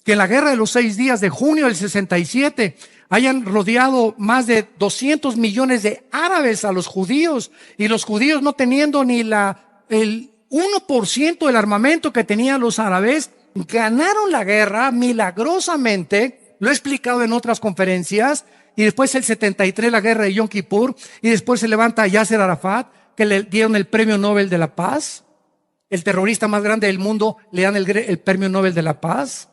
que en la guerra de los 6 días de junio del 67 hayan rodeado más de 200 millones de árabes a los judíos, y los judíos no teniendo ni el 1% del armamento que tenían los árabes, ganaron la guerra milagrosamente. Lo he explicado en otras conferencias. Y después el 73, la guerra de Yom Kippur, y después se levanta Yasser Arafat, que le dieron el premio Nobel de la Paz. El terrorista más grande del mundo, le dan el premio Nobel de la Paz.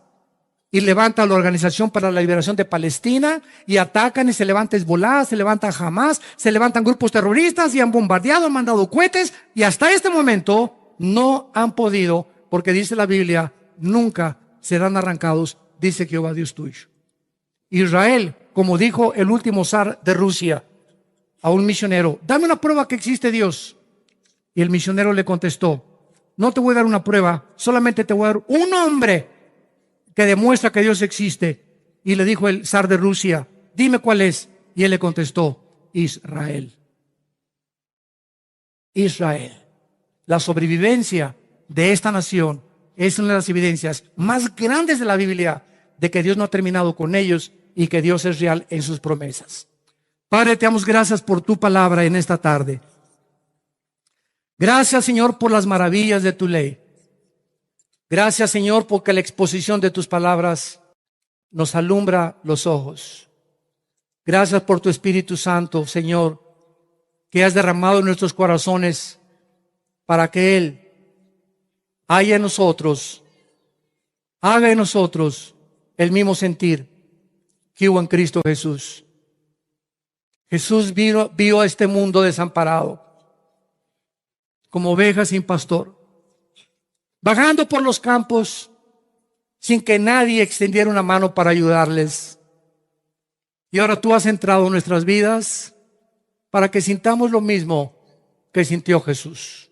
Y levanta la Organización para la Liberación de Palestina, y atacan, y se levanta Hezbollah, se levanta Hamas, se levantan grupos terroristas, y han bombardeado, han mandado cohetes, y hasta este momento No han podido, porque dice la Biblia, nunca serán arrancados, dice Jehová Dios tuyo. Israel, como dijo el último zar de Rusia a un misionero, dame una prueba que existe Dios. Y el misionero le contestó, no te voy a dar una prueba, solamente te voy a dar un hombre que demuestra que Dios existe. Y le dijo el zar de Rusia, dime cuál es. Y él le contestó, Israel. Israel. La sobrevivencia de esta nación es una de las evidencias más grandes de la Biblia de que Dios no ha terminado con ellos y que Dios es real en sus promesas. Padre, te damos gracias por tu palabra en esta tarde. Gracias, Señor, por las maravillas de tu ley. Gracias, Señor, porque la exposición de tus palabras nos alumbra los ojos. Gracias por tu Espíritu Santo, Señor, que has derramado en nuestros corazones para que Él haya en nosotros, haga en nosotros el mismo sentir que hubo en Cristo Jesús. Jesús vio a este mundo desamparado, como ovejas sin pastor, vagando por los campos sin que nadie extendiera una mano para ayudarles. Y ahora tú has entrado en nuestras vidas para que sintamos lo mismo que sintió Jesús.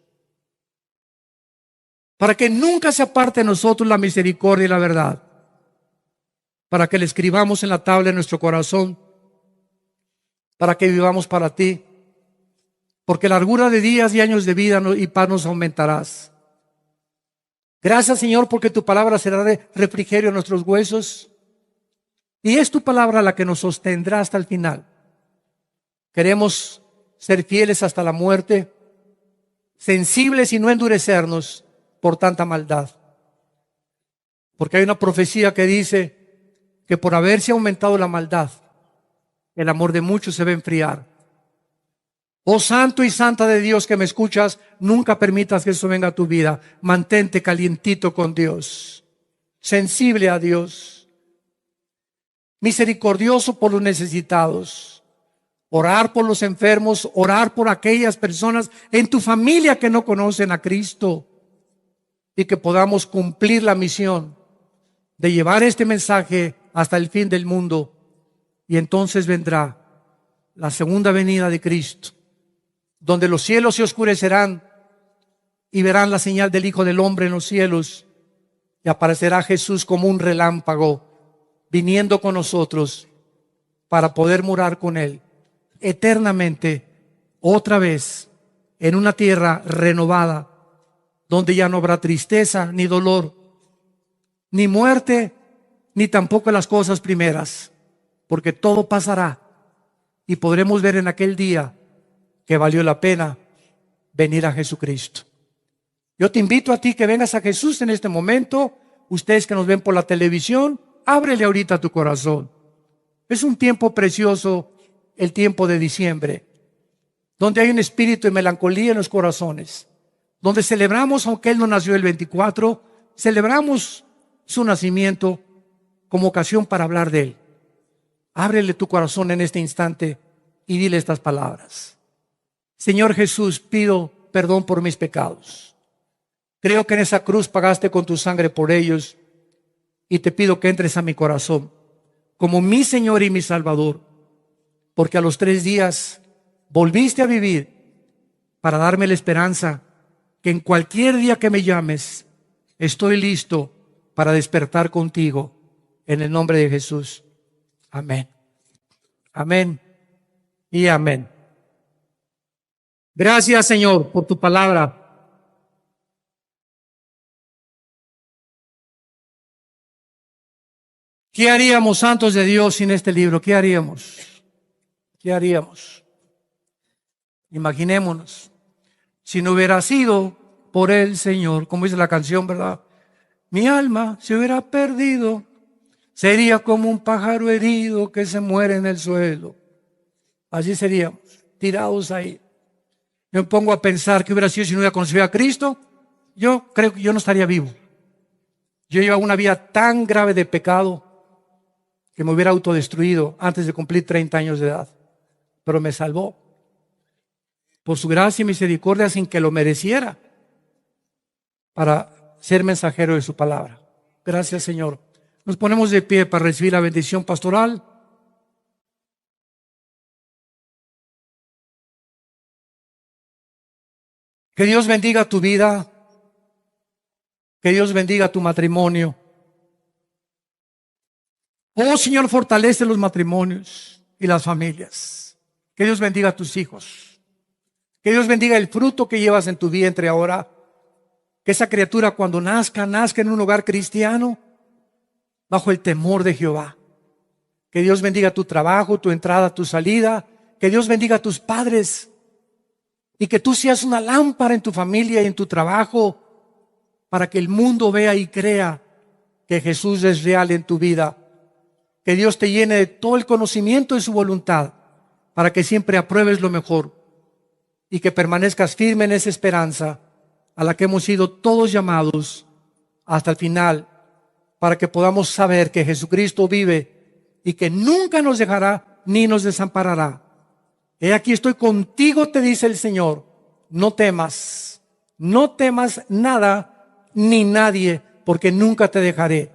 Para que nunca se aparte de nosotros la misericordia y la verdad. Para que le escribamos en la tabla de nuestro corazón. Para que vivamos para ti. Porque largura de días y años de vida y paz nos aumentarás. Gracias, Señor, porque tu palabra será de refrigerio a nuestros huesos. Y es tu palabra la que nos sostendrá hasta el final. Queremos ser fieles hasta la muerte, sensibles y no endurecernos por tanta maldad. Porque hay una profecía que dice que por haberse aumentado la maldad, el amor de muchos se va a enfriar. Oh santo y santa de Dios que me escuchas, nunca permitas que eso venga a tu vida. Mantente calientito con Dios, sensible a Dios, misericordioso por los necesitados, orar por los enfermos, orar por aquellas personas en tu familia que no conocen a Cristo, y que podamos cumplir la misión de llevar este mensaje hasta el fin del mundo. Y entonces vendrá la segunda venida de Cristo, donde los cielos se oscurecerán y verán la señal del Hijo del Hombre en los cielos, y aparecerá Jesús como un relámpago viniendo con nosotros para poder morar con Él eternamente otra vez en una tierra renovada, donde ya no habrá tristeza, ni dolor, ni muerte, ni tampoco las cosas primeras, porque todo pasará y podremos ver en aquel día que valió la pena venir a Jesucristo. Yo te invito a ti que vengas a Jesús en este momento. Ustedes que nos ven por la televisión, ábrele ahorita tu corazón. Es un tiempo precioso, el tiempo de diciembre, donde hay un espíritu de melancolía en los corazones, donde celebramos, aunque Él no nació el 24, celebramos su nacimiento como ocasión para hablar de Él. Ábrele tu corazón en este instante y dile estas palabras. Señor Jesús, pido perdón por mis pecados. Creo que en esa cruz pagaste con tu sangre por ellos y te pido que entres a mi corazón como mi Señor y mi Salvador, porque a los 3 días volviste a vivir para darme la esperanza que en cualquier día que me llames, estoy listo para despertar contigo, en el nombre de Jesús. Amén. Amén y amén. Gracias, Señor, por tu palabra. ¿Qué haríamos, santos de Dios, sin este libro? ¿Qué haríamos? ¿Qué haríamos? Imaginémonos, si no hubiera sido por el Señor, como dice la canción, ¿verdad? Mi alma se hubiera perdido, sería como un pájaro herido que se muere en el suelo. Así seríamos, tirados ahí. Yo me pongo a pensar qué hubiera sido si no hubiera conocido a Cristo. Yo creo que yo no estaría vivo. Yo llevaba una vida tan grave de pecado que me hubiera autodestruido antes de cumplir 30 años de edad. Pero me salvó por su gracia y misericordia sin que lo mereciera. para ser mensajero de su palabra. Gracias, Señor. Nos ponemos de pie para recibir la bendición pastoral. Que Dios bendiga tu vida. Que Dios bendiga tu matrimonio. Oh Señor, fortalece los matrimonios y las familias. Que Dios bendiga a tus hijos. Que Dios bendiga el fruto que llevas en tu vientre ahora. Que esa criatura cuando nazca en un hogar cristiano, bajo el temor de Jehová. Que Dios bendiga tu trabajo, tu entrada, tu salida. Que Dios bendiga a tus padres. Y que tú seas una lámpara en tu familia y en tu trabajo, para que el mundo vea y crea que Jesús es real en tu vida. Que Dios te llene de todo el conocimiento de su voluntad, para que siempre apruebes lo mejor y que permanezcas firme en esa esperanza a la que hemos sido todos llamados hasta el final, para que podamos saber que Jesucristo vive y que nunca nos dejará ni nos desamparará. He aquí estoy contigo, te dice el Señor. No temas nada ni nadie, porque nunca te dejaré